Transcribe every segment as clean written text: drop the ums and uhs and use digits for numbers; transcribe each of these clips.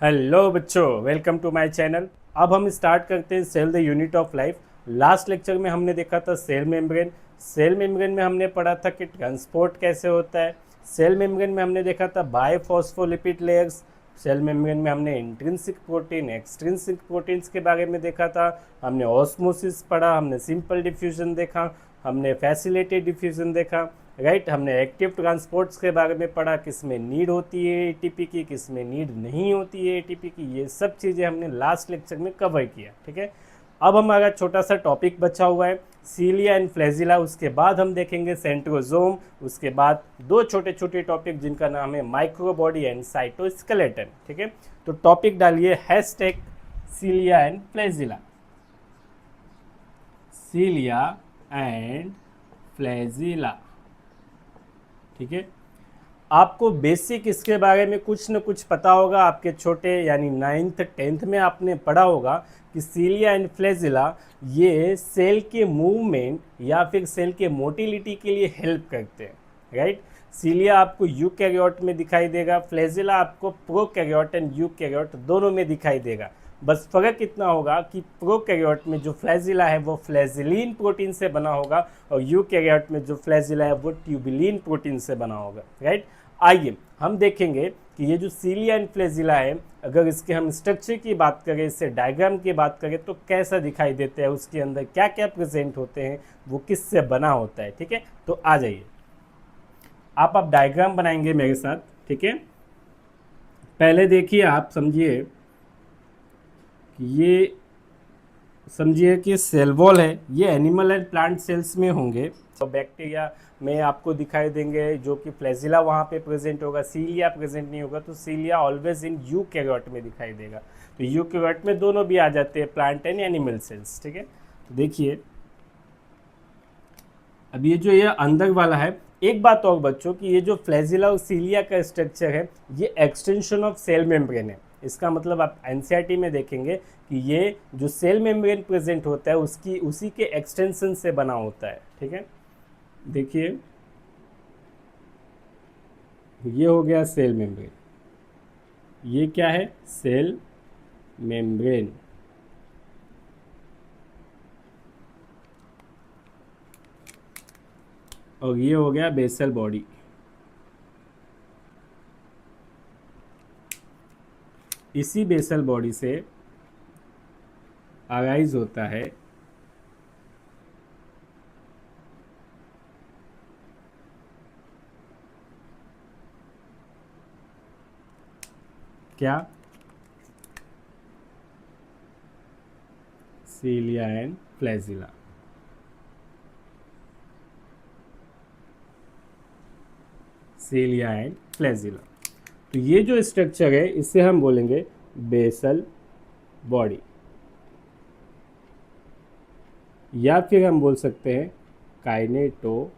Hello बच्चों, welcome to my channel. अब हम स्टार्ट करते हैं cell the unit of life. Last lecture में हमने देखा था सेल मेम्ब्रेन। सेल मेम्ब्रेन में हमने पढ़ा था कि ट्रांसपोर्ट कैसे होता है। सेल मेम्ब्रेन में हमने देखा था बायोफॉस्फोलिपिड लेयर्स। सेल मेम्ब्रेन में हमने इंट्रिंसिक प्रोटीन, एक्सट्रिंसिक प्रोटीन्स के बारे में देखा था। हमने ऑस्मोसिस पढ़ा, हमने सिंपल डिफ्यूजन देखा, हमने फैसिलिटेड डिफ्यूजन देखा। राइट, हमने एक्टिव ट्रांसपोर्ट्स के बारे में पढ़ा, किस में नीड होती है एटीपी की, किस में नीड नहीं होती है एटीपी की। ये सब चीज़ें हमने लास्ट लेक्चर में कवर किया। ठीक है, अब हमारा छोटा सा टॉपिक बचा हुआ है सीलिया एंड फ्लैजिला। उसके बाद हम देखेंगे सेंट्रोजोम। उसके बाद दो छोटे छोटे टॉपिक जिनका नाम है माइक्रोबॉडी एंड साइटोस्केलेटन। ठीक है, तो टॉपिक डालिए hashtag सीलिया and flagella. सीलिया and flagella. ठीक है, आपको बेसिक इसके बारे में कुछ न कुछ पता होगा। आपके छोटे यानी 9th 10th में आपने पढ़ा होगा कि सीलिया एंड फ्लैजिला ये सेल के मूवमेंट या फिर सेल के मोटिलिटी के लिए हेल्प करते हैं। राइट, सीलिया आपको यूकैरियोट में दिखाई देगा, फ्लैजिला आपको प्रोकैरियोट एंड यूकैरियोट दोनों में दिखाई देगा। बस फ़र्क इतना होगा कि प्रोकैरियोट में जो फ्लैजिला है वो फ्लैजिलीन प्रोटीन से बना होगा और यूकैरियोट में जो फ्लैजिला है वो ट्यूबिलीन प्रोटीन से बना होगा। राइट, आइए हम देखेंगे कि ये जो सीलिया एंड फ्लैजिला है, अगर इसके हम स्ट्रक्चर की बात करें, इससे डायग्राम की बात करें तो कैसा दिखाई देता है, उसके अंदर क्या क्या प्रेजेंट होते हैं, वो किससे बना होता है। ठीक है, तो आ जाइए, आप डायग्राम बनाएंगे मेरे साथ। ठीक है, पहले देखिए, आप समझिए ये, समझिए कि सेल वॉल है, ये एनिमल एंड प्लांट सेल्स में होंगे तो बैक्टीरिया में आपको दिखाई देंगे, जो कि फ्लैजिला वहाँ पे प्रेजेंट होगा, सीलिया प्रेजेंट नहीं होगा। तो सीलिया ऑलवेज इन यूकैरियोट में दिखाई देगा। तो यूकैरियोट में दोनों भी आ जाते हैं, प्लांट एंड एनिमल सेल्स। ठीक है, तो देखिए अब ये जो ये अंदर वाला है, एक बात और बच्चों कि ये जो फ्लैजिला और सीलिया का स्ट्रक्चर है ये एक्सटेंशन ऑफ सेल मेम्ब्रेन है। इसका मतलब आप एनसीईआरटी में देखेंगे कि ये जो सेल मेम्ब्रेन प्रेजेंट होता है उसकी उसी के एक्सटेंशन से बना होता है। ठीक है, देखिए ये हो गया सेल मेम्ब्रेन, ये क्या है, सेल मेम्ब्रेन। और ये हो गया बेसल बॉडी। इसी बेसल बॉडी से अराइज होता है क्या, सीलिया एंड फ्लैजिला। सीलिया एंड फ्लैजिला, तो ये जो स्ट्रक्चर है इसे हम बोलेंगे बेसल बॉडी, या फिर हम बोल सकते हैं काइनेटोजोम।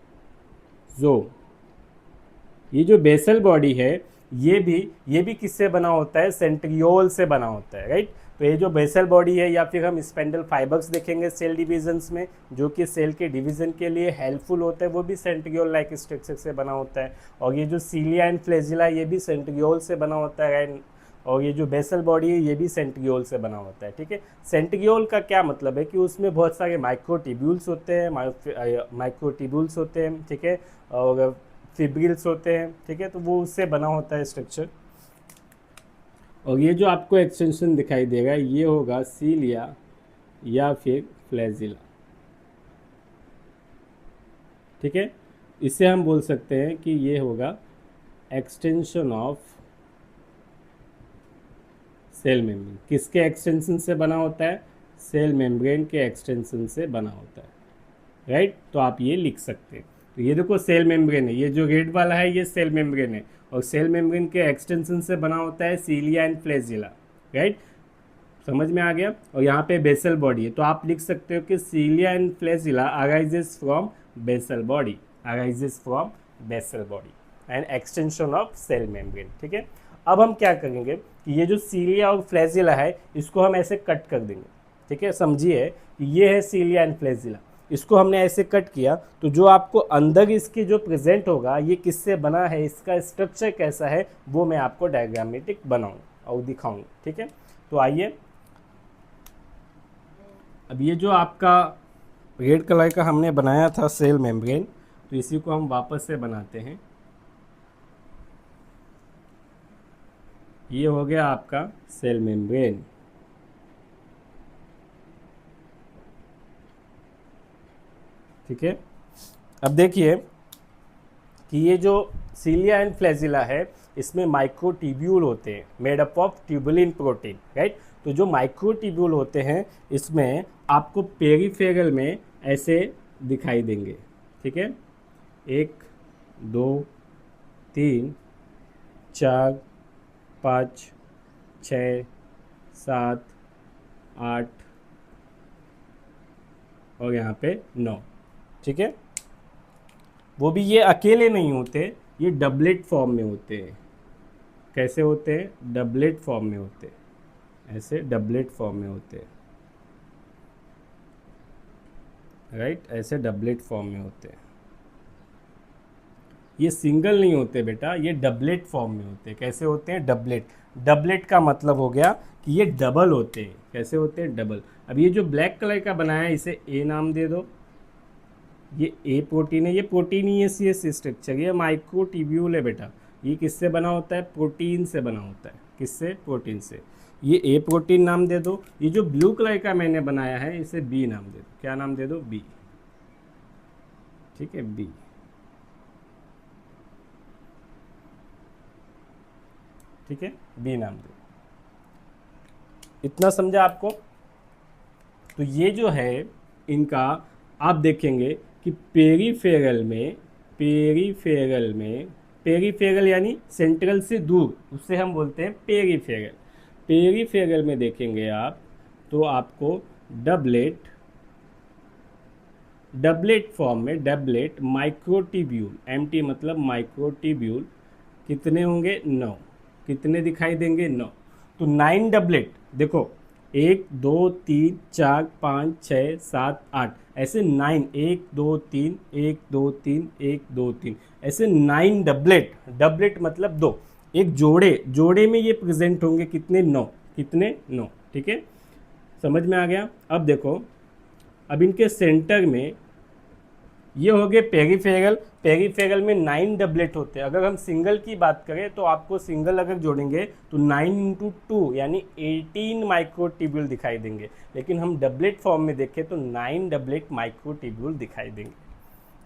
ये जो बेसल बॉडी है ये भी किससे बना होता है, सेंट्रियोल से बना होता है। राइट, तो ये जो बेसल बॉडी है, या फिर हम स्पेंडल फाइबर्स देखेंगे सेल डिविजन्स में, जो कि सेल के डिवीजन के लिए हेल्पफुल होता है, वो भी सेंट्रियोल लाइक स्ट्रक्चर से बना होता है। और ये जो सीलिया एंड फ्लैजिला ये भी सेंट्रियोल से बना होता है। और ये जो बेसल बॉडी है ये भी सेंट्रियोल से बना होता है। ठीक है, सेंट्रियोल का क्या मतलब है कि उसमें बहुत सारे माइक्रोट्यूब्यूल्स होते हैं, माइक्रोट्यूब्यूल्स होते हैं। ठीक है, और फिब्रिल्स होते हैं। ठीक है, तो वो उससे बना होता है स्ट्रक्चर। और ये जो आपको एक्सटेंशन दिखाई देगा ये होगा सीलिया या फिर फ्लैजिला। ठीक है, इसे हम बोल सकते हैं कि ये होगा एक्सटेंशन ऑफ सेल मेम्ब्रेन। किसके एक्सटेंशन से बना होता है, सेल मेम्ब्रेन के एक्सटेंशन से बना होता है। राइट, तो आप ये लिख सकते हैं। तो ये देखो सेल मेम्ब्रेन है, ये जो रेड वाला है ये सेल मेम्ब्रेन है, और सेल मेम्ब्रेन के एक्सटेंशन से बना होता है सीलिया एंड फ्लैजिला। राइट, समझ में आ गया। और यहाँ पे बेसल बॉडी है, तो आप लिख सकते हो कि cilia and flagella arises from basal body, arises from basal body and extension of cell membrane. ठीक है, अब हम क्या करेंगे कि ये जो सीलिया और फ्लैजिला है इसको हम ऐसे कट कर देंगे। ठीक है, समझिए कि ये है सीलिया एंड फ्लैजिला, इसको हमने ऐसे कट किया तो जो आपको अंदर इसके जो प्रेजेंट होगा ये किससे बना है, इसका स्ट्रक्चर कैसा है, वो मैं आपको डायग्रामेटिक बनाऊँ। और दिखाऊंगा, ठीक है। तो आइए, अब ये जो आपका रेड कलर का हमने बनाया था सेल मेम्ब्रेन, तो इसी को हम वापस से बनाते हैं। ये हो गया आपका सेल मेम्ब्रेन, ठीक है। अब देखिए कि ये जो सीलिया एंड फ्लैजिला है, इसमें माइक्रोट्यूब्यूल होते हैं made up of tubulin protein, right. तो जो माइक्रोट्यूब्यूल होते हैं इसमें आपको पेरिफेरल में ऐसे दिखाई देंगे, ठीक है। 1 2 3 4 5 6 7 8 और यहाँ पे 9, ठीक है। वो भी ये अकेले नहीं होते, ये डबलेट फॉर्म में होते हैं। कैसे होते हैं? डबलेट फॉर्म में होते हैं, ऐसे डबलेट फॉर्म में होते हैं, राइट, ऐसे डबलेट फॉर्म में होते हैं। ये सिंगल नहीं होते बेटा, ये डबलेट फॉर्म में होते हैं। कैसे होते हैं? डबलेट। डबलेट का मतलब हो गया कि ये डबल होते हैं। कैसे होते हैं? डबल। अब ये जो ब्लैक कलर का बनाया है, इसे ए नाम दे दो। ये ए प्रोटीन है, ये प्रोटीनियस स्ट्रक्चर, ये माइक्रोट्यूब्यूल है बेटा। ये किससे बना होता है? प्रोटीन से बना होता है। किससे? प्रोटीन से। ये ए प्रोटीन नाम दे दो। ये जो ब्लू कलर का मैंने बनाया है, इसे बी नाम दे दो। क्या नाम दे दो? बी, ठीक है, बी, ठीक है, बी नाम दो। इतना समझा आपको? तो ये जो है इनका, आप देखेंगे कि पेरीफेरल यानी सेंट्रल से दूर, उससे हम बोलते हैं पेरीफेरल। पेरीफेरल में देखेंगे आप तो आपको डबलेट फॉर्म में, डबलेट माइक्रोट्यूब्यूल, एमटी मतलब माइक्रोट्यूब्यूल कितने होंगे? 9। कितने दिखाई देंगे? 9। तो 9 डबलेट देखो, 1 2 3 4 5 6 7 8, ऐसे 9, 1 2 3 1 2 3 1 2 3, ऐसे 9 डबलेट। डबलेट मतलब 2, एक जोड़े में ये प्रेजेंट होंगे। कितने? 9। कितने? 9, ठीक है, समझ में आ गया? अब देखो, अब इनके सेंटर में ये हो गए पेरीफेरल। पेरीफेरल में 9 डबलेट होते हैं। अगर हम सिंगल की बात करें तो आपको सिंगल अगर जोड़ेंगे तो 9 × 2 यानी 18 माइक्रोट्यूब्यूल दिखाई देंगे। लेकिन हम डबलेट फॉर्म में देखें तो 9 डबलेट माइक्रोट्यूब्यूल दिखाई देंगे,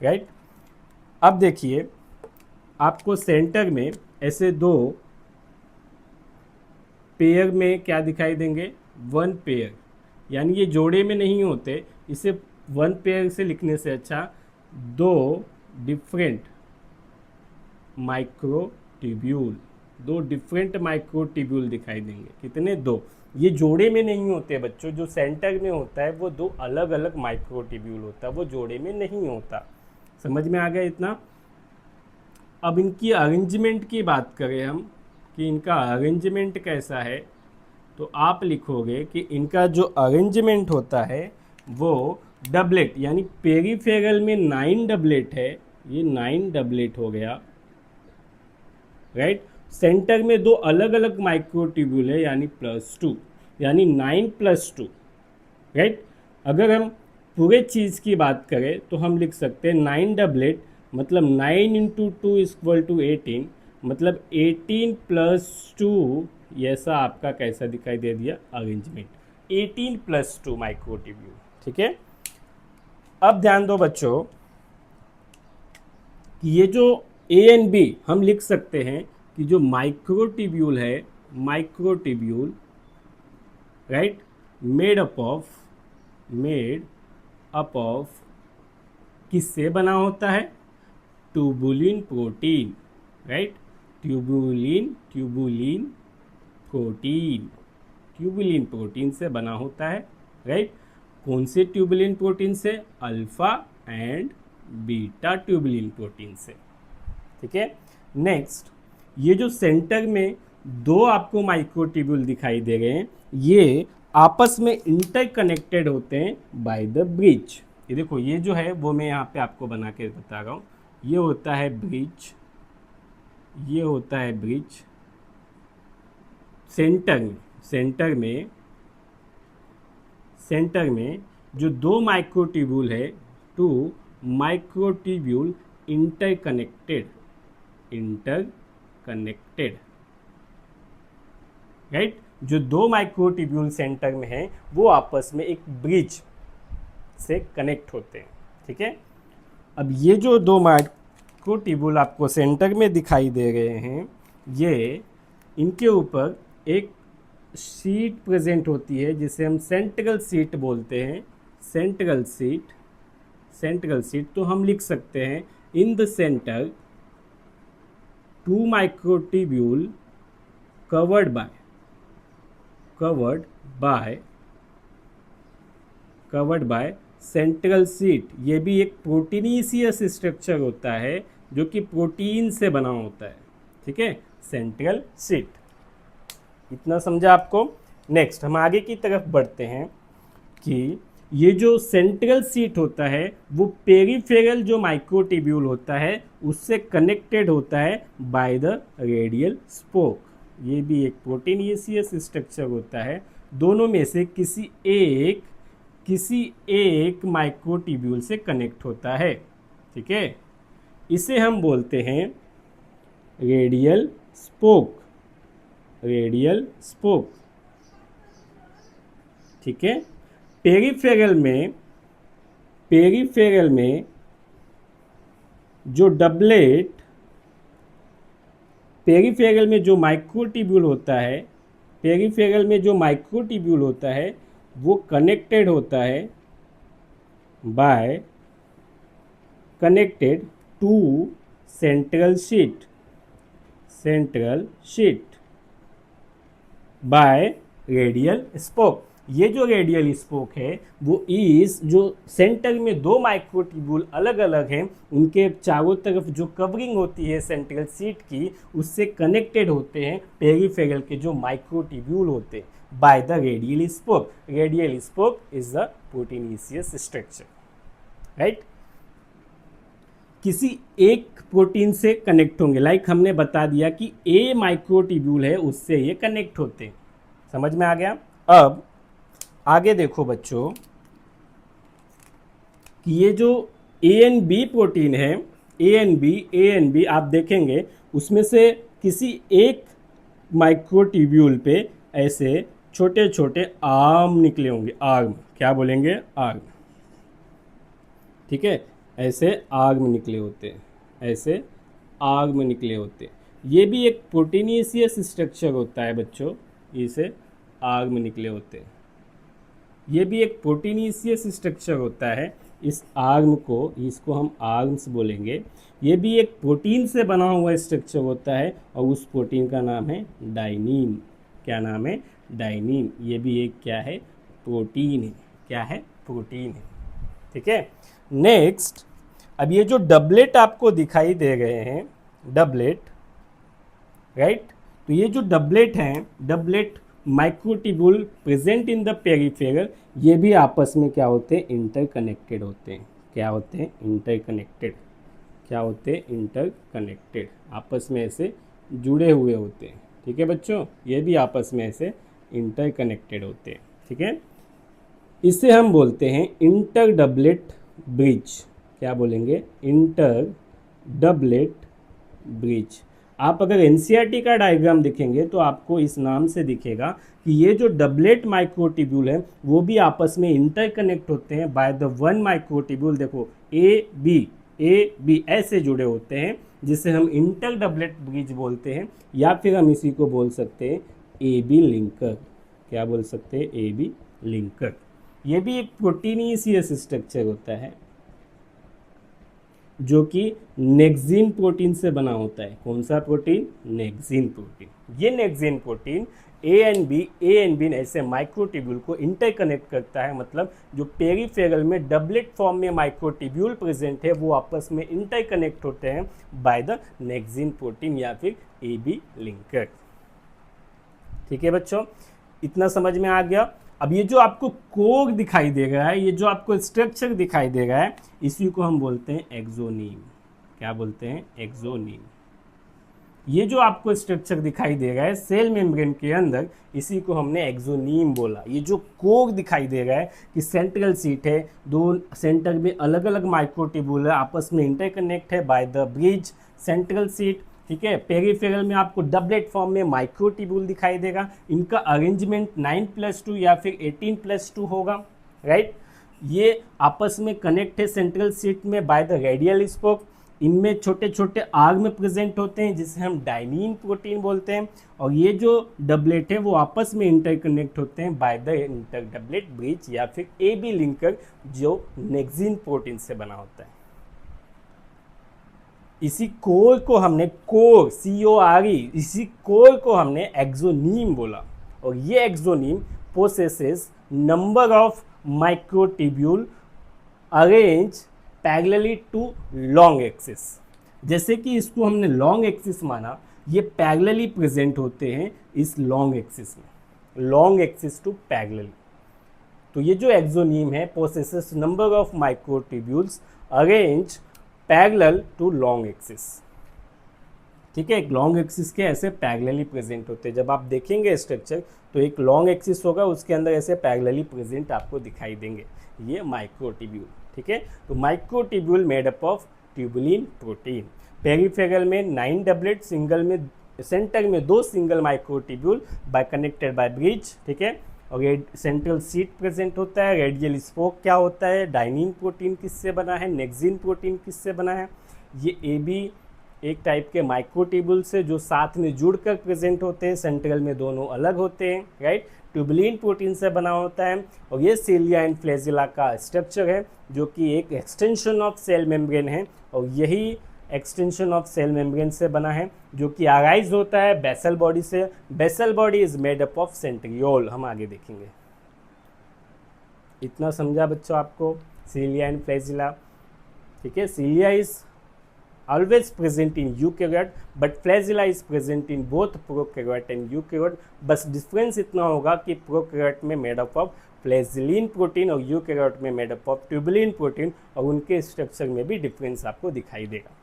राइट। अब देखिए, आपको सेंटर में ऐसे 2 पेयर में क्या दिखाई देंगे? 1 पेयर, यानी ये जोड़े में नहीं होते। इसे 1 पेयर से लिखने से अच्छा 2 डिफरेंट माइक्रोट्यूब्यूल, 2 डिफरेंट माइक्रोट्यूब्यूल दिखाई देंगे। कितने? 2। ये जोड़े में नहीं होते बच्चों। जो सेंटर में होता है वो 2 अलग अलग माइक्रोट्यूब्यूल होता है, वो जोड़े में नहीं होता। समझ में आ गया इतना? अब इनकी अरेंजमेंट की बात करें हम कि इनका अरेंजमेंट कैसा है, तो आप लिखोगे कि इनका जो अरेंजमेंट होता है वो डबलेट, यानी पेरीफेरल में 9 डबलेट है, ये 9 डबलेट हो गया, राइट। सेंटर में 2 अलग अलग माइक्रोट्यूब्यूल है, यानी +2, यानी 9 + 2, राइट। अगर हम पूरे चीज़ की बात करें तो हम लिख सकते हैं 9 डबलेट मतलब 9 × 2 = 18, मतलब 18 + 2, ऐसा आपका कैसा दिखाई दे दिया? अरेंजमेंट, 18 + 2 माइक्रोट्यूब्यूल, ठीक है। अब ध्यान दो बच्चों कि ये जो ए एंड बी हम लिख सकते हैं कि जो माइक्रोट्यूब्यूल है, microtubule, right, made up of किससे बना होता है? Tubulin protein, right. Tubulin protein से बना होता है, राइट। कौन से ट्यूबुलिन प्रोटीन से? Alpha and beta tubulin protein से, ठीक है। नेक्स्ट, ये जो सेंटर में 2 आपको माइक्रोट्यूब्यूल दिखाई दे रहे हैं, ये आपस में इंटरकनेक्टेड होते हैं बाय द ब्रिज। ये देखो, ये जो है वो मैं यहाँ पे आपको बना के बता रहा हूँ। ये होता है ब्रिज, ये होता है ब्रिज, सेंटर में जो दो माइक्रोट्यूब्यूल है, टू माइक्रोट्यूब्यूल इंटरकनेक्टेड, राइट। जो दो माइक्रोट्यूब्यूल सेंटर में है वो आपस में एक ब्रिज से कनेक्ट होते हैं, ठीक है। अब ये जो दो माइक्रोट्यूब्यूल आपको सेंटर में दिखाई दे रहे हैं, ये इनके ऊपर एक शीट प्रेजेंट होती है जिसे हम सेंट्रल शीट बोलते हैं। सेंट्रल शीट तो हम लिख सकते हैं in the center two microtubule covered by central sheath. ये भी एक प्रोटीनिशियस स्ट्रक्चर होता है जो कि प्रोटीन से बना होता है, ठीक है, सेंट्रल शीट। इतना समझा आपको। नेक्स्ट हम आगे की तरफ बढ़ते हैं कि ये जो सेंट्रल शीट होता है वो पेरिफेरल जो माइक्रोट्यूब्यूल होता है उससे कनेक्टेड होता है बाय द रेडियल स्पोक। ये भी एक प्रोटीनिशियस स्ट्रक्चर होता है। दोनों में से किसी एक माइक्रोट्यूब्यूल से कनेक्ट होता है, ठीक है। इसे हम बोलते हैं रेडियल स्पोक, ठीक है। पेरिफेरल में जो माइक्रोट्यूब्यूल होता है वो connected to central sheath by radial spoke. ये जो रेडियल स्पोक है वो जो सेंटर में दो माइक्रोट्यूब्यूल अलग अलग हैं उनके चारों तरफ जो कवरिंग होती है सेंट्रल शीट की उससे कनेक्टेड होते हैं पेरिफेरल के जो माइक्रोट्यूब्यूल होते हैं by the radial spoke. Radial spoke is the proteinaceous structure, right. किसी एक प्रोटीन से कनेक्ट होंगे, लाइक हमने बता दिया कि ए माइक्रोट्यूब्यूल है उससे ये कनेक्ट होते हैं। समझ में आ गया। अब आगे देखो बच्चों कि ये जो ए एन बी प्रोटीन है, ए एन बी आप देखेंगे उसमें से किसी एक माइक्रोट्यूब्यूल पे ऐसे छोटे छोटे आर्म निकले होंगे। आर्म क्या बोलेंगे? आर्म, ठीक है। ऐसे आर्म निकले होते हैं, ये भी एक प्रोटीनिशियस स्ट्रक्चर होता है बच्चों। इसे आर्म निकले होते हैं, ये भी एक प्रोटीनिशियस स्ट्रक्चर होता है। इस आर्म को, इसको हम आर्म्स बोलेंगे। ये भी एक प्रोटीन से बना हुआ स्ट्रक्चर होता है और उस प्रोटीन का नाम है डाइनीन। क्या नाम है? डाइनीन। ये भी एक क्या है? प्रोटीन है। क्या है? प्रोटीन है, ठीक है। नेक्स्ट, अब ये जो डबलेट आपको दिखाई दे रहे हैं, डबलेट, राइट। तो ये जो डबलेट हैं, doublet microtubule present in the peripheral, ये भी आपस में क्या होते हैं? इंटरकनेक्टेड होते हैं। क्या होते हैं? इंटरकनेक्टेड। क्या होते हैं? इंटरकनेक्टेड, आपस में ऐसे जुड़े हुए होते हैं, ठीक है बच्चों। ये भी आपस में ऐसे इंटरकनेक्टेड होते हैं, ठीक है। इसे हम बोलते हैं इंटर डबलेट ब्रिज। क्या बोलेंगे? Inter doublet bridge. आप अगर एनसीईआरटी का डायग्राम देखेंगे तो आपको इस नाम से दिखेगा कि ये जो डबलेट माइक्रोट्यूब्यूल है वो भी आपस में इंटरकनेक्ट होते हैं बाय द वन माइक्रोट्यूब्यूल। देखो ए बी ऐसे जुड़े होते हैं जिसे हम इंटर डबलेट ब्रिज बोलते हैं, या फिर हम इसी को बोल सकते हैं ए बी लिंकर। क्या बोल सकते हैं? A B linker. ये भी एक प्रोटीनिशियस स्ट्रक्चर होता है जो कि नेक्सिन प्रोटीन से बना होता है। कौन सा प्रोटीन? Nexin protein. ये nexin protein A N B ऐसे माइक्रोट्यूब्यूल को इंटरकनेक्ट करता है। मतलब जो पेरिफेरल में डबलेट फॉर्म में माइक्रोट्यूब्यूल प्रेजेंट है वो आपस में इंटरकनेक्ट होते हैं बाय द नेक्सिन प्रोटीन या फिर ए बी लिंकर, ठीक है बच्चों। इतना समझ में आ गया। अब ये जो आपको कोर दिखाई दे रहा है, ये जो आपको स्ट्रक्चर दिखाई दे रहा है, इसी को हम बोलते हैं एक्सोनीम। क्या बोलते हैं? एक्सोनीम। ये जो आपको स्ट्रक्चर दिखाई दे रहा है सेल मेम्ब्रेन के अंदर, इसी को हमने एक्सोनीम बोला। ये जो कोर दिखाई दे रहा है कि सेंट्रल सीट है, दो सेंटर में अलग अलग माइक्रोट्यूब्यूल है, आपस में इंटरकनेक्ट है by the bridge central seat, ठीक है। पेरिफेरल में आपको डबलेट फॉर्म में माइक्रोट्यूब्यूल दिखाई देगा। इनका अरेंजमेंट 9+2 या फिर 18+2 होगा, राइट। ये आपस में कनेक्ट है सेंट्रल सीट में बाय द रेडियल स्पोक। इनमें छोटे छोटे आर्ग में प्रेजेंट होते हैं जिसे हम डाइनिन प्रोटीन बोलते हैं, और ये जो डबलेट है वो आपस में इंटरकनेक्ट होते हैं by the inter doublet bridge या फिर ए बी लिंकर जो नेक्सिन प्रोटीन से बना होता है। इसी कोर को हमने कोर CORE, इसी कोर को हमने एक्सोनीम बोला। और ये axoneme possesses number of microtubule arrange parallelly to long axis. जैसे कि इसको हमने लॉन्ग एक्सिस माना, ये पैरेलली प्रेजेंट होते हैं इस लॉन्ग एक्सिस में, लॉन्ग एक्सिस टू पैरेलली। तो ये जो एक्सोनीम है possesses number of microtubules arrange parallel to long axis, ठीक है। एक लॉन्ग एक्सिस के ऐसे पैरेलली प्रेजेंट होते हैं। जब आप देखेंगे स्ट्रक्चर तो एक लॉन्ग एक्सिस होगा, उसके अंदर ऐसे पैरेलली प्रेजेंट आपको दिखाई देंगे, ये माइक्रोट्यूब्यूल, ठीक है। तो microtubule made up of tubulin protein. Peripheral में 9 डबलेट, सिंगल में सेंटर में 2 single microtubule by connected by bridge, ठीक है। और ये सेंट्रल सीट प्रेजेंट होता है। रेडियल स्पोक क्या होता है, डाइनिन प्रोटीन किससे बना है, नेक्सिन प्रोटीन किससे बना है। ये ए बी एक टाइप के माइक्रोट्यूब्यूल से जो साथ में जुड़कर प्रेजेंट होते हैं, सेंट्रल में दोनों अलग होते हैं, राइट। ट्यूबुलिन प्रोटीन से बना होता है। और ये सिलिया एंड फ्लैजिला का स्ट्रक्चर है जो कि एक एक्सटेंशन ऑफ सेल मेम्ब्रेन है, और यही एक्सटेंशन ऑफ सेल मेम्ब्रेन से बना है जो कि अराइज होता है बेसल बॉडी से। Basal body is made up of centriole, हम आगे देखेंगे। इतना समझा बच्चों आपको सिलिया एंड फ्लैजिला, ठीक है। Cilia is always present in eukaryote but flagella is present in both prokaryote and eukaryote। बस डिफरेंस इतना होगा कि प्रोकैरियोट में made up of flagellin protein और यूकैरियोट में made up of tubulin protein, और उनके स्ट्रक्चर में भी डिफरेंस आपको दिखाई देगा,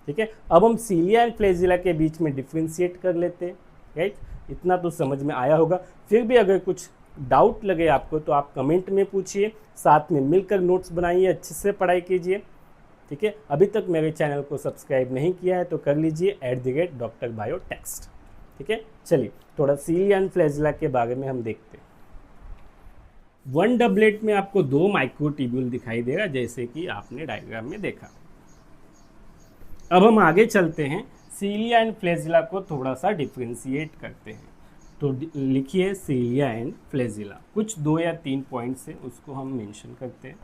ठीक है। अब हम सिलिया एंड फ्लैजिला के बीच में डिफ्रेंशिएट कर लेते हैं, राइट। इतना तो समझ में आया होगा। फिर भी अगर कुछ डाउट लगे आपको तो आप कमेंट में पूछिए, साथ में मिलकर नोट्स बनाइए, अच्छे से पढ़ाई कीजिए, ठीक है। अभी तक मेरे चैनल को सब्सक्राइब नहीं किया है तो कर लीजिए @Dr. Bio Text, ठीक है। चलिए थोड़ा सिलिया एंड फ्लैजिला के बारे में हम देखते हैं। 1 डबलेट में आपको 2 माइक्रोट्यूब्यूल दिखाई देगा जैसे कि आपने डायग्राम में देखा। अब हम आगे चलते हैं, सिलिया एंड फ्लैजिला को थोड़ा सा डिफ्रेंशिएट करते हैं। तो लिखिए सिलिया एंड फ्लैजिला, कुछ 2 या 3 पॉइंट्स हैं उसको हम मेंशन करते हैं।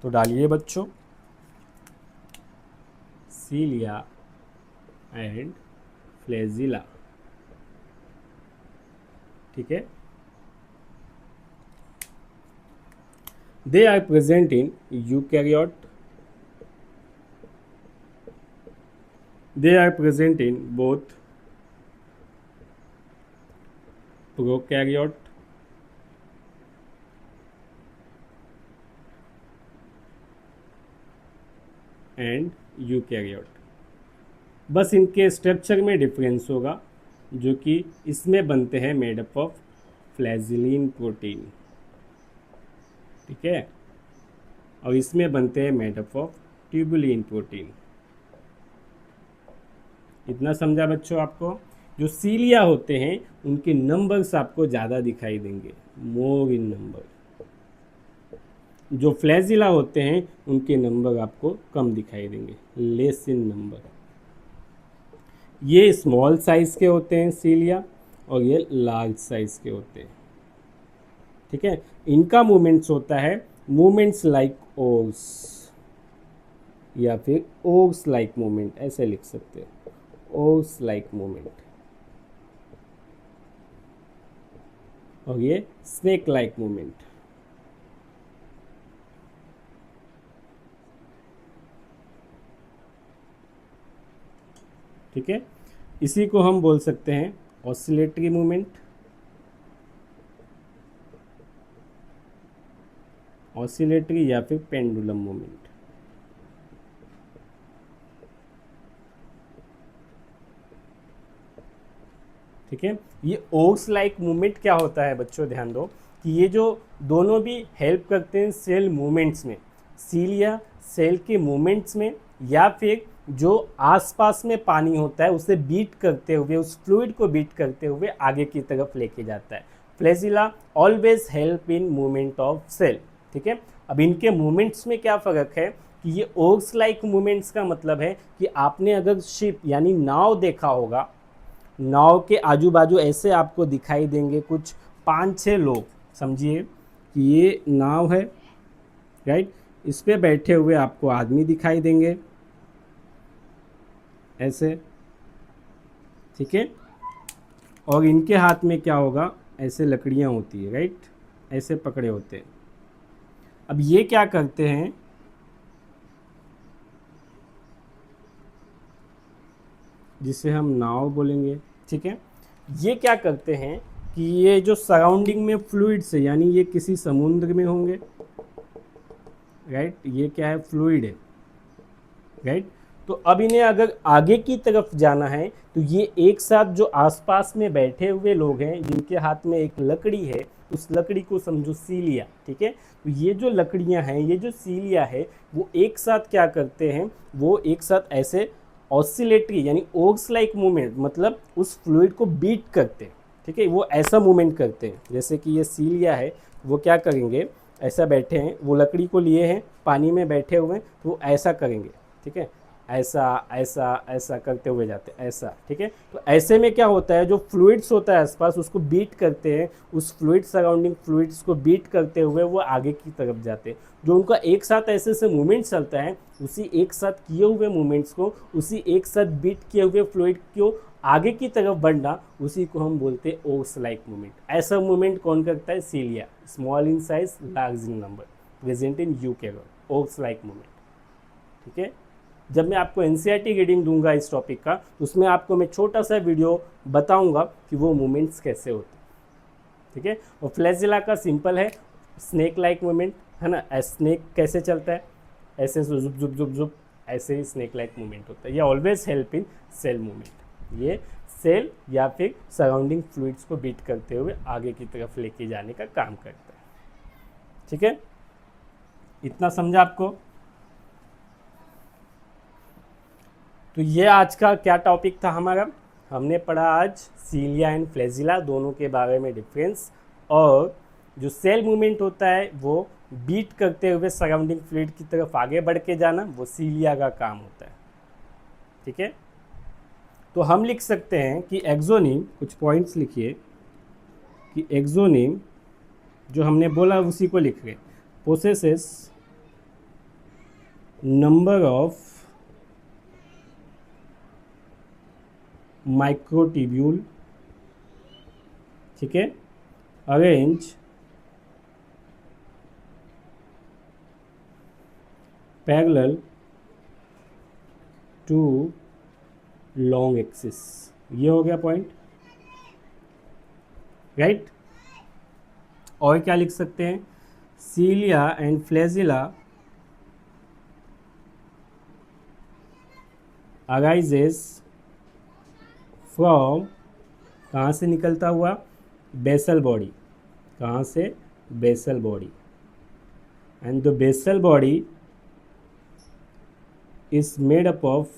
तो डालिए बच्चों सिलिया एंड फ्लैजिला, ठीक है। They are present in eukaryote, they are present in both prokaryote and eukaryote. बस इनके स्ट्रक्चर में डिफरेंस होगा, जो कि इसमें बनते हैं made up of flagellin protein, ठीक है, और इसमें बनते हैं made up of tubulin protein. इतना समझा बच्चों आपको। जो सिलिया होते हैं उनके नंबर्स आपको ज़्यादा दिखाई देंगे, मोर इन नंबर। जो फ्लैजिला होते हैं उनके नंबर आपको कम दिखाई देंगे, लेस इन नंबर। ये स्मॉल साइज के होते हैं सिलिया, और ये लार्ज साइज के होते हैं, ठीक है। इनका मूवमेंट्स होता है मूवमेंट्स लाइक ओर्स, या फिर ओर्स लाइक मूवमेंट, ऐसे लिख सकते हैं, ओर्स लाइक मूवमेंट। और ये स्नेक लाइक मूवमेंट, ठीक है। इसी को हम बोल सकते हैं ऑसिलेटरी मूवमेंट, ऑसिलेटरी या फिर पेंडुलम मूवमेंट। ठीक है, ये ओक्स लाइक मूवमेंट क्या होता है बच्चों, ध्यान दो कि ये जो दोनों भी हेल्प करते हैं सेल मूवमेंट्स में, सीलिया सेल के मूवमेंट्स में, या फिर जो आसपास में पानी होता है उसे बीट करते हुए, उस फ्लूइड को बीट करते हुए आगे की तरफ लेके जाता है। Flagella always help in movement of cell. ठीक है, अब इनके मूवमेंट्स में क्या फ़र्क है कि ये ओक्स लाइक मूवमेंट्स का मतलब है कि आपने अगर शिप यानी नाव देखा होगा, नाव के आजू बाजू ऐसे आपको दिखाई देंगे कुछ 5-6 लोग, समझिए कि ये नाव है, राइट, इस पे बैठे हुए आपको आदमी दिखाई देंगे ऐसे। ठीक है, और इनके हाथ में क्या होगा, ऐसे लकड़ियाँ होती है, राइट, ऐसे पकड़े होते हैं। अब ये क्या करते हैं, जिसे हम नाव बोलेंगे। ठीक है, ये क्या करते हैं कि ये जो सराउंडिंग में फ्लूइड्स है, यानी ये किसी समुद्र में होंगे, राइट, ये क्या है, फ्लूइड है, राइट। तो अब इन्हें अगर आगे की तरफ जाना है तो ये एक साथ जो आसपास में बैठे हुए लोग हैं जिनके हाथ में एक लकड़ी है, उस लकड़ी को समझो सीलिया। ठीक है, तो ये जो लकड़ियां हैं, ये जो सीलिया है, वो एक साथ क्या करते हैं, वो एक साथ ऐसे ऑसिलेटरी यानी ओक्स लाइक मूवमेंट, मतलब उस फ्लूइड को बीट करते हैं। ठीक है, वो ऐसा मूवमेंट करते हैं जैसे कि ये सीलिया है, वो क्या करेंगे, ऐसा बैठे हैं, वो लकड़ी को लिए हैं, पानी में बैठे हुए हैं, तो वो ऐसा करेंगे। ठीक है, ऐसा ऐसा ऐसा करते हुए जाते हैं, ऐसा। ठीक है, तो ऐसे में क्या होता है, जो फ्लूइड्स होता है आसपास उसको बीट करते हैं, उस फ्लूइड सराउंडिंग फ्लूइड्स को बीट करते हुए वो आगे की तरफ जाते हैं। जो उनका एक साथ ऐसे ऐसे मूवमेंट चलता है, उसी एक साथ किए हुए मूवमेंट्स को, उसी एक साथ बीट किए हुए फ्लूइड को आगे की तरफ बढ़ना, उसी को हम बोलते हैं ओक्स लाइक मूवमेंट। ऐसा मूवमेंट कौन करता है, cilia, small in size large in number, present in eukaryote, oars like movement. ठीक है, जब मैं आपको एनसीईआरटी रीडिंग दूंगा इस टॉपिक का, तो उसमें आपको मैं छोटा सा वीडियो बताऊंगा कि वो मूवमेंट्स कैसे होते हैं। ठीक है, और फ्लैजिला का सिंपल है, स्नेक लाइक मूवमेंट है ना, स्नेक कैसे चलता है, ऐसे जुप जुप जुप जुप, ऐसे ही स्नेक लाइक मूवमेंट होता है। ये always help in cell movement, ये सेल या फिर सराउंडिंग फ्लूइड्स को बीट करते हुए आगे की तरफ लेके जाने का काम करता है। ठीक है, इतना समझा आपको। तो ये आज का क्या टॉपिक था हमारा, हमने पढ़ा आज सीलिया एंड फ्लैजिला दोनों के बारे में डिफरेंस, और जो सेल मूवमेंट होता है वो बीट करते हुए सराउंडिंग फ्लूइड की तरफ आगे बढ़ के जाना, वो सीलिया का काम होता है। ठीक है, तो हम लिख सकते हैं कि एक्सोनिम, कुछ पॉइंट्स लिखिए कि एक्सोनिम जो हमने बोला उसी को लिख रहे, पोसेसेस नंबर ऑफ माइक्रोट्यूब्यूल। ठीक है, arrange parallel to long axis, ये हो गया पॉइंट, राइट। और क्या लिख सकते हैं, cilia and flagella arises from, कहाँ से निकलता हुआ, बेसल बॉडी, कहाँ से, basal body, and the basal body is made up of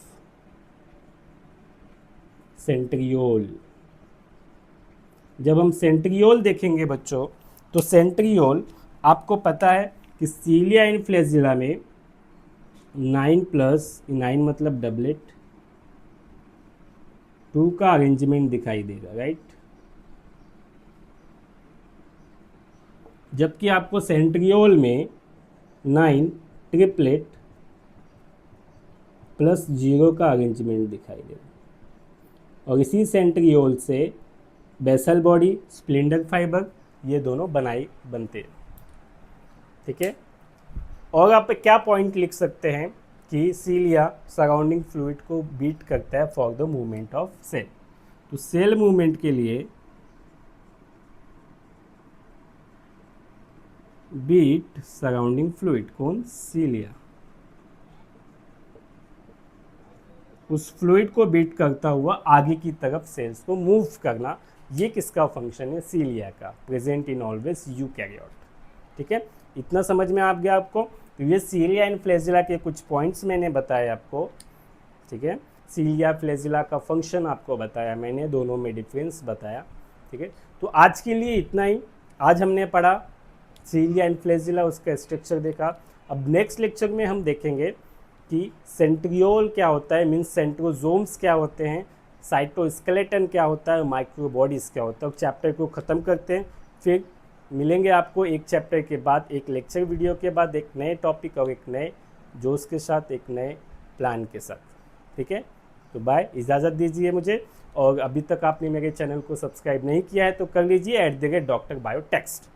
centriole. जब हम सेंट्रियोल देखेंगे बच्चों, तो सेंट्रियोल आपको पता है कि सीलिया एंड फ्लैजिला में 9+9 मतलब डबलेट 2 का अरेंजमेंट दिखाई देगा, राइट। जबकि आपको सेंट्रियोल में 9 ट्रिपलेट +0 का अरेंजमेंट दिखाई देगा। और इसी सेंट्रियोल से बेसल बॉडी, स्प्लिंडर फाइबर, ये दोनों बनते हैं। ठीक है, और आप क्या पॉइंट लिख सकते हैं कि सीलिया सराउंडिंग फ्लूइड को बीट करता है for the movement of cell. तो सेल मूवमेंट के लिए बीट सराउंडिंग फ्लूइड, कौन, सीलिया, उस फ्लूइड को बीट करता हुआ आगे की तरफ सेल्स को मूव करना, ये किसका फंक्शन है, सीलिया का, प्रेजेंट इन ऑलवेज यूकैरियोट। ठीक है, इतना समझ में आ गया आपको। तो ये सीलिया एंड फ्लैजिला के कुछ पॉइंट्स मैंने बताए आपको। ठीक है, सीलिया फ्लैजिला का फंक्शन आपको बताया मैंने, दोनों में डिफरेंस बताया। ठीक है, तो आज के लिए इतना ही। आज हमने पढ़ा सीलिया एंड फ्लैजिला, उसका स्ट्रक्चर देखा। अब नेक्स्ट लेक्चर में हम देखेंगे कि सेंट्रियोल क्या होता है, मीन्स सेंट्रोजोम्स क्या होते हैं, साइटोस्केलेटन क्या होता है, माइक्रोबॉडीज़ क्या होता है। चैप्टर को ख़त्म करते हैं, फिर मिलेंगे आपको एक चैप्टर के बाद, एक लेक्चर वीडियो के बाद, एक नए टॉपिक और एक नए जोश के साथ, एक नए प्लान के साथ। ठीक है, तो बाय, इजाज़त दीजिए मुझे। और अभी तक आपने मेरे चैनल को सब्सक्राइब नहीं किया है तो कर लीजिए, @Dr. Bio Text।